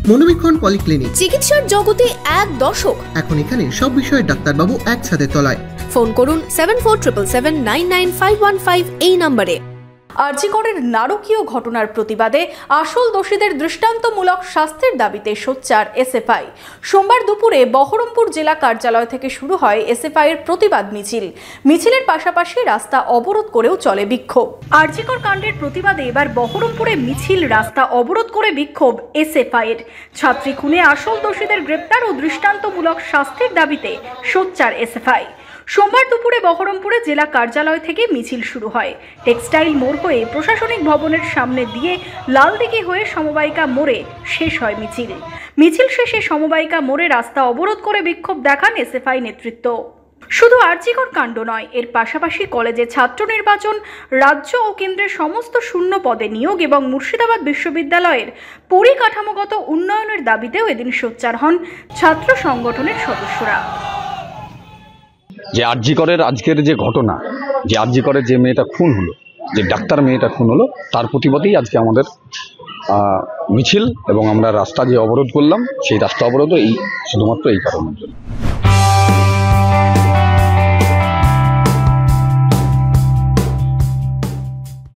মনোবীক্ষণ polyclinic, চিকিৎসার জগতে এক দশক। এখন এখানে সব বিষয়ে ডাক্তারবাবু একসাথে তলায়। ফোন করুন 7477799515 এই নম্বরে। আরজিকরের নারকীয় ঘটনার প্রতিবাদে আসল দোষীদের দৃষ্টান্তমূলক শাস্তির দাবিতে সোচ্চার এসএফআই। সোমবার দুপুরে বহরমপুর জেলা কার্যালয় থেকে শুরু হয় এসএফআই এর প্রতিবাদ মিছিল। মিছিলের পাশাপাশি রাস্তা অবরোধ করেও চলে বিক্ষোভ। আরজিকর কাণ্ডের প্রতিবাদে এবার বহরমপুরে মিছিল, রাস্তা অবরোধ করে বিক্ষোভ এসএফআই এর। ছাত্রী খুনে আসল দোষীদের গ্রেপ্তার ও দৃষ্টান্তমূলক শাস্তির দাবিতে সোচ্চার এসএফআই। সোমবার দুপুরে বহরমপুরে জেলা কার্যালয় থেকে মিছিল শুরু হয়। টেক্সটাইল মোড় হয়ে প্রশাসনিক ভবনের সামনে দিয়ে লালদিঘি হয়ে সমবায়িকা মোড়ে শেষ হয় মিছিল। মিছিল শেষে সমবায়িকা মোড়ে রাস্তা অবরোধ করে বিক্ষোভ দেখান এসএফআই নেতৃত্ব। শুধু আরজিকর কাণ্ড নয়, এর পাশাপাশি কলেজে ছাত্র নির্বাচন, রাজ্য ও কেন্দ্রের সমস্ত শূন্য পদে নিয়োগ এবং মুর্শিদাবাদ বিশ্ববিদ্যালয়ের পরিকাঠামোগত উন্নয়নের দাবিতেও এদিন সোচ্চার হন ছাত্র সংগঠনের সদস্যরা। যে আরজিকরের আজকের যে ঘটনা, যে আরজিকরের যে মেয়েটা খুন হলো, যে ডাক্তার মেয়েটা খুন হলো, তার প্রতিবাদেই আজকে আমাদের মিছিল এবং আমরা রাস্তা যে অবরোধ করলাম, সেই রাস্তা অবরোধ শুধুমাত্র এই কারণের জন্য।